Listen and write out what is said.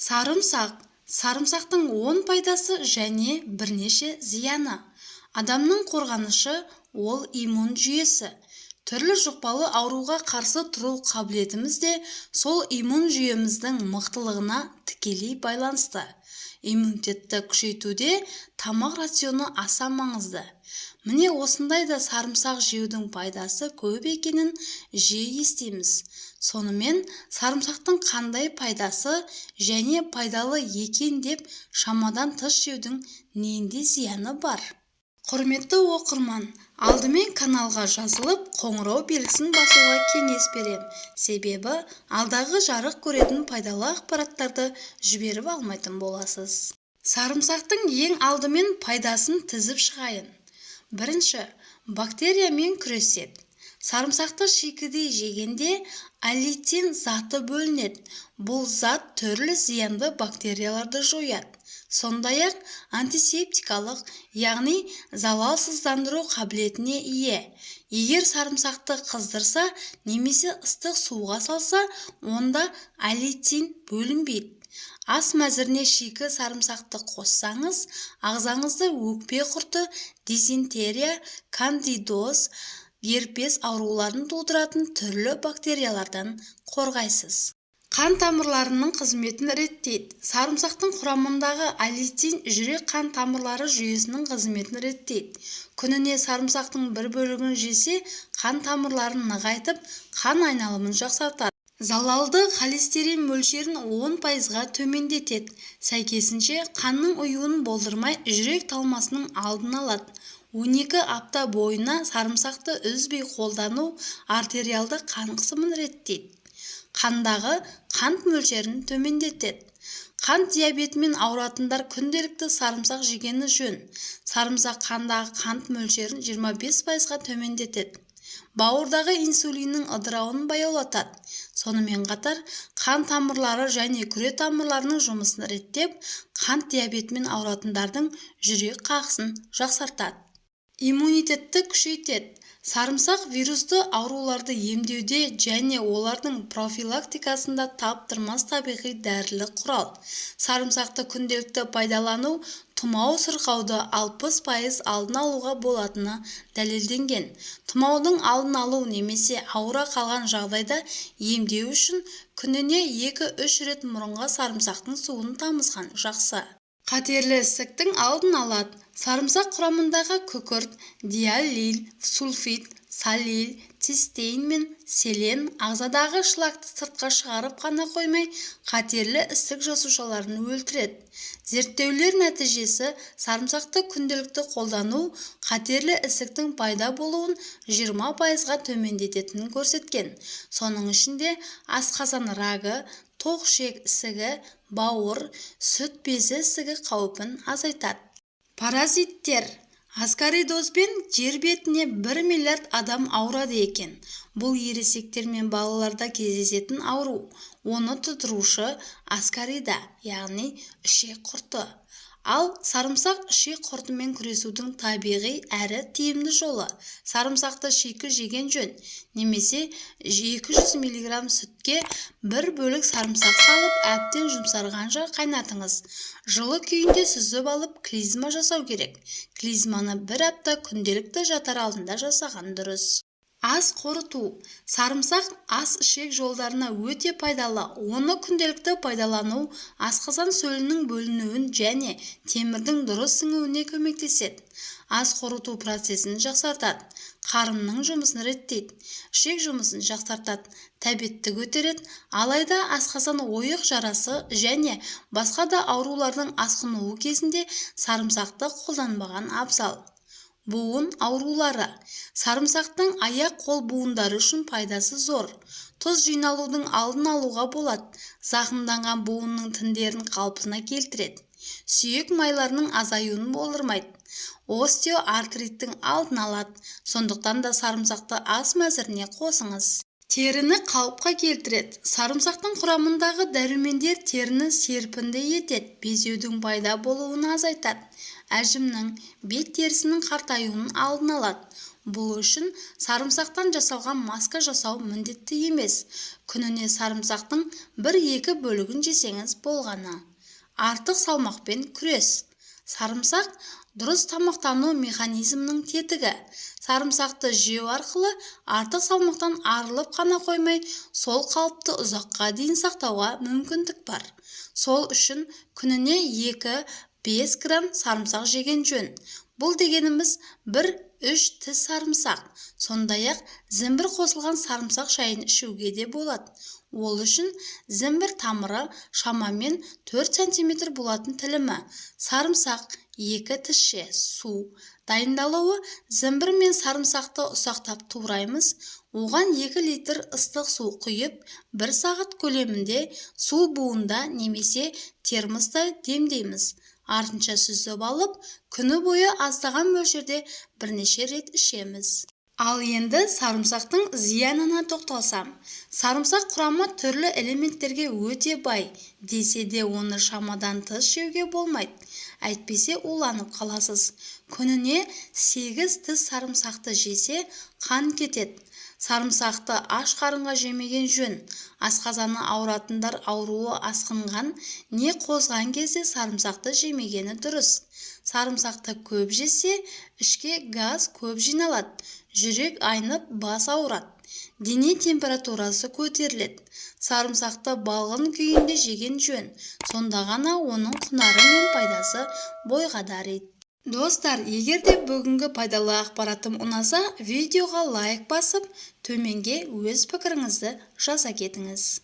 Сарымсақ. Сарымсақтың 10 пайдасы және бірнеше зияны. Адамның қорғанышы ол иммун жүйесі. Түрлі жұқпалы ауруға қарсы тұру қабілетіміз де сол иммун жүйеміздің мықтылығына тікелей байланысты. Иммунитетті күшейтуде тамақ рационы аса маңызды. Міне осындайда сарымсақ жеудің пайдасы көп екенін жиі естиміз. Сонымен сарымсақтың қандай пайдасы және пайдалы екен деп шамадан тыс жеудің ненде зияны бар? Құрметті оқырман, алдымен каналға жазылып, қоңырау белгісін басуға кеңес берем. Себебі алдағы жарық көретін пайдалы ақпараттарды жіберіп алмайтын боласыз. Сарымсақтың ең алдымен пайдасын тізіп шығайын. Бірінші, бактериямен күреседі. Сарымсақты шикідей жегенде аллитин заты бөлінеді. Бұл зат түрлі зиянды бактерияларды жояды. Сондай-ақ антисептикалық, яғни залалсыздандыру қабілетіне ие. Егер сарымсақты қыздырса немесе ыстық суға салса, онда аллитин бөлінбейді. Ас мәзіріне шикі сарымсақты қоссаңыз, ағзаңызды өкпе құрты, дизентерия, кандидоз, герпес ауруларын тудыратын түрлі бактериялардан қорғайсыз. Қан тамырларының қызметін реттейді. Сарымсақтың құрамындағы аллитин жүрек қан тамырлары жүйесінің қызметін реттейді. Күніне сарымсақтың бір бөлігін жесе, қан тамырларын нығайтып, қан айналымын жақсартады. Залалды холестерин мөлшерін 10%-ға төмендетеді. Сәйкесінше қанның ұюын болдырмай жүрек талмасының алдын алады. 12 апта бойына сарымсақты үзбей қолдану артериалды қан қысымын реттейді. Қандағы қант мөлшерін төмендетеді. Қант диабетімен ауыратындар күнделікті сарымсақ жегені жөн. Сарымсақ қандағы қант мөлшерін 25%-ға төмендетеді. Бауырдағы инсулиннің ыдырауын баяулатады. Сонымен қатар қан тамырлары және күре тамырларының жұмысын реттеп, қант диабетімен ауыратындардың жүрек қағысын жақсартады. Иммунитетті күшейтеді. Сарымсақ вирусты ауруларды емдеуде және олардың профилактикасында таптырмас табиғи дәрілік құрал. Сарымсақты күнделікті пайдалану тұмау сырқауды 60% алдын алуға болатыны дәлелденген. Тұмаудың алдын алу немесе ауыра қалған жағдайда емдеу үшін күніне 2-3 рет мұрынға сарымсақтың суын тамызған жақсы. Қатерлі ісіктің алдын алады. Сарымсақ құрамындағы күкірт, диаллил, сульфид, салил, цистеин мен селен ағзадағы шлакты сыртқа шығарып қана қоймай, қатерлі ісік жасушаларын өлтіреді. Зерттеулер нәтижесі сарымсақты күнделікті қолдану қатерлі ісіктің пайда болуын 20%-ға төмендететінін көрсеткен. Соның ішінде асқазан рагы, тоқ ішек ісігі, бауыр, сүт безі ісігі қаупін азайтады. Паразиттер. Аскаридозбен жер бетіне 1 миллиард адам ауырады екен. Бұл ересектер мен балаларда кездесетін ауру. Оны тудырушы аскарида, яғни ішек құрты. Ал сарымсақ ішек құртымен күресудің табиғи әрі тиімді жолы. Сарымсақты шикі жеген жөн, немесе 200 мг сүтке 1 бөлік сарымсақ салып, әбден жұмсарғанша қайнатыңыз. Жылы күйінде сүзіп алып, клизма жасау керек. Клизманы 1 апта күнделікті жатар алдында жасаған дұрыс. Ас қорыту. Сарымсақ ас ішек жолдарына өте пайдалы. Оны күнделікті пайдалану асқазан сөлінің бөлінуін және темірдің дұрыс сіңуіне көмектеседі. Ас қорыту процесін жақсартады. Қарынның жұмысын реттейді. Ішек жұмысын жақсартады. Тәбетті көтереді. Алайда асқазан ойық жарасы және басқа да аурулардың асқынуы кезінде сарымсақты қолданбаған абзал. Буын аурулары. Сарымсақтың аяқ-қол буындары үшін пайдасы зор. Тұз жиналудың алдын алуға болады. Зақымданған буынның тіндерін қалпына келтіреді. Сүйек майларының азаюын болдырмайды. Остеоартриттің алдын алады. Сондықтан да сарымсақты ас мәзіріне қосыңыз. теріні қалыпқа келтіреді. Сарымсақтың құрамындағы дәрумендер теріні серпінді етеді, безеудің пайда болуын азайтады, әжімнің, бет терісінің қартаюының алдын алады. Бұл үшін сарымсақтан жасалған маска жасау міндетті емес. Күніне сарымсақтың 1-2 бөлігін жесеңіз болғаны. Артық салмақпен күрес. Сарымсақ дұрыс тамақтану механизмінің тетігі. Сарымсақты жеу арқылы артық салмақтан арылып қана қоймай, сол қалыпты ұзаққа дейін сақтауға мүмкіндік бар. Сол үшін күніне 2-5 грамм сарымсақ жеген жөн. Бұл дегеніміз 1-3 тіс сарымсақ. Сондай-ақ зімбір қосылған сарымсақ шайын ішуге де болады. Ол үшін зімбір тамыры шамамен 4 см болатын тілімі, сарымсақ 2 тісше су. Дайындалуы: зімбір мен сарымсақты ұсақтап тураймыз. Оған 2 литр ыстық су құйып, 1 сағат көлемінде су буында немесе термоста демдейміз. Артынша сүзіп алып, күні бойы аздаған мөлшерде бірнеше рет ішеміз. Ал енді сарымсақтың зиянына тоқталсам. Сарымсақ құрамы түрлі элементтерге өте бай, десе де оны шамадан тыс жеуге болмайды. Әйтпесе уланып қаласыз. Күніне 8 тіс сарымсақты жесе қан кетеді. Сарымсақты аш қарынға жемеген жөн. Асқазаны ауыратындар ауруы асқынған не қозған кезде сарымсақты жемегені дұрыс. Сарымсақты көп жесе, ішке газ көп жиналады, жүрек айнып бас ауырады, дене температурасы көтеріледі. Сарымсақты балғын күйінде жеген жөн, сонда ғана оның құнары мен пайдасы бойға дариды. Достар, егер де бүгінгі пайдалы ақпаратым ұнаса, видеоға лайк басып, төменге өз пікіріңізді жаза кетіңіз.